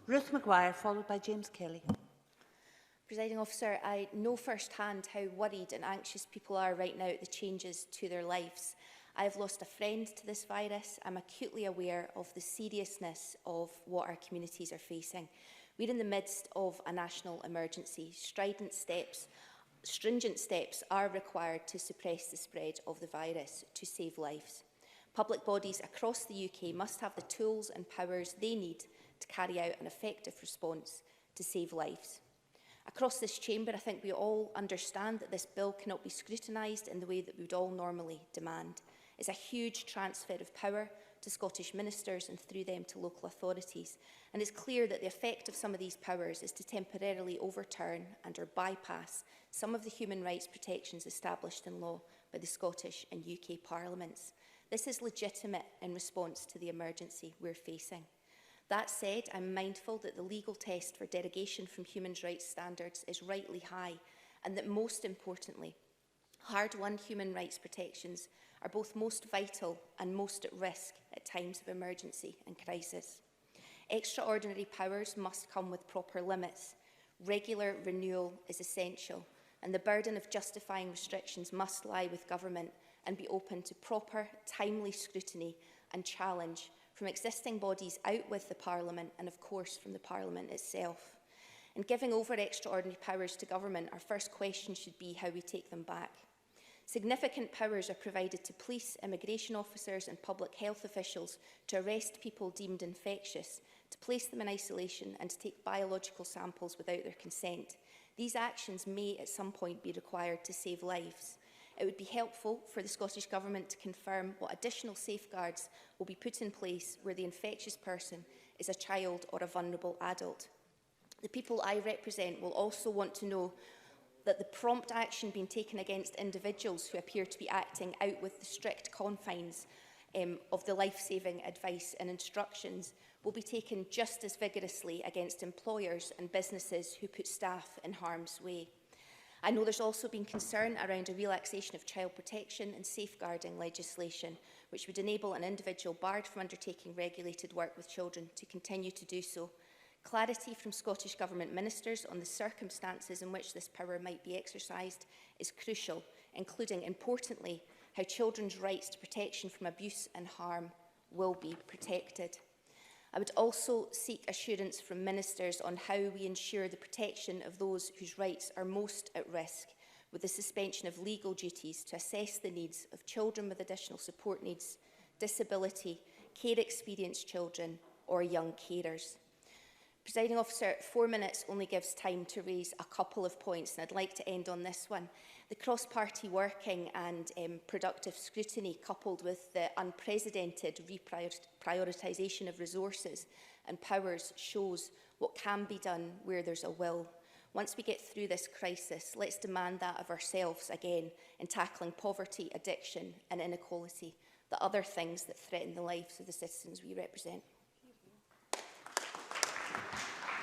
Ruth Maguire, followed by James Kelly. Presiding Officer, I know firsthand how worried and anxious people are right now at the changes to their lives. I have lost a friend to this virus. I'm acutely aware of the seriousness of what our communities are facing. We're in the midst of a national emergency. Stringent steps are required to suppress the spread of the virus to save lives. Public bodies across the UK must have the tools and powers they need to carry out an effective response to save lives. Across this chamber, I think we all understand that this bill cannot be scrutinised in the way that we would all normally demand. It's a huge transfer of power to Scottish ministers and through them to local authorities. And it's clear that the effect of some of these powers is to temporarily overturn and or bypass some of the human rights protections established in law by the Scottish and UK parliaments. This is legitimate in response to the emergency we're facing. That said, I'm mindful that the legal test for derogation from human rights standards is rightly high, and that most importantly, hard-won human rights protections are both most vital and most at risk at times of emergency and crisis. Extraordinary powers must come with proper limits. Regular renewal is essential, and the burden of justifying restrictions must lie with government and be open to proper, timely scrutiny and challenge from existing bodies out with the Parliament and, of course, from the Parliament itself. In giving over extraordinary powers to government, our first question should be how we take them back. Significant powers are provided to police, immigration officers and public health officials to arrest people deemed infectious, to place them in isolation and to take biological samples without their consent. These actions may at some point be required to save lives. It would be helpful for the Scottish Government to confirm what additional safeguards will be put in place where the infectious person is a child or a vulnerable adult. The people I represent will also want to know that the prompt action being taken against individuals who appear to be acting out with the strict confines of the life-saving advice and instructions will be taken just as vigorously against employers and businesses who put staff in harm's way. I know there's also been concern around a relaxation of child protection and safeguarding legislation, which would enable an individual barred from undertaking regulated work with children to continue to do so. Clarity from Scottish Government ministers on the circumstances in which this power might be exercised is crucial, including, importantly, how children's rights to protection from abuse and harm will be protected. I would also seek assurance from ministers on how we ensure the protection of those whose rights are most at risk, with the suspension of legal duties to assess the needs of children with additional support needs, disability, care-experienced children or young carers. Presiding Officer, 4 minutes only gives time to raise a couple of points, and I'd like to end on this one. The cross-party working and productive scrutiny, coupled with the unprecedented reprioritisation of resources and powers, shows what can be done where there's a will. Once we get through this crisis, let's demand that of ourselves again in tackling poverty, addiction and inequality, the other things that threaten the lives of the citizens we represent.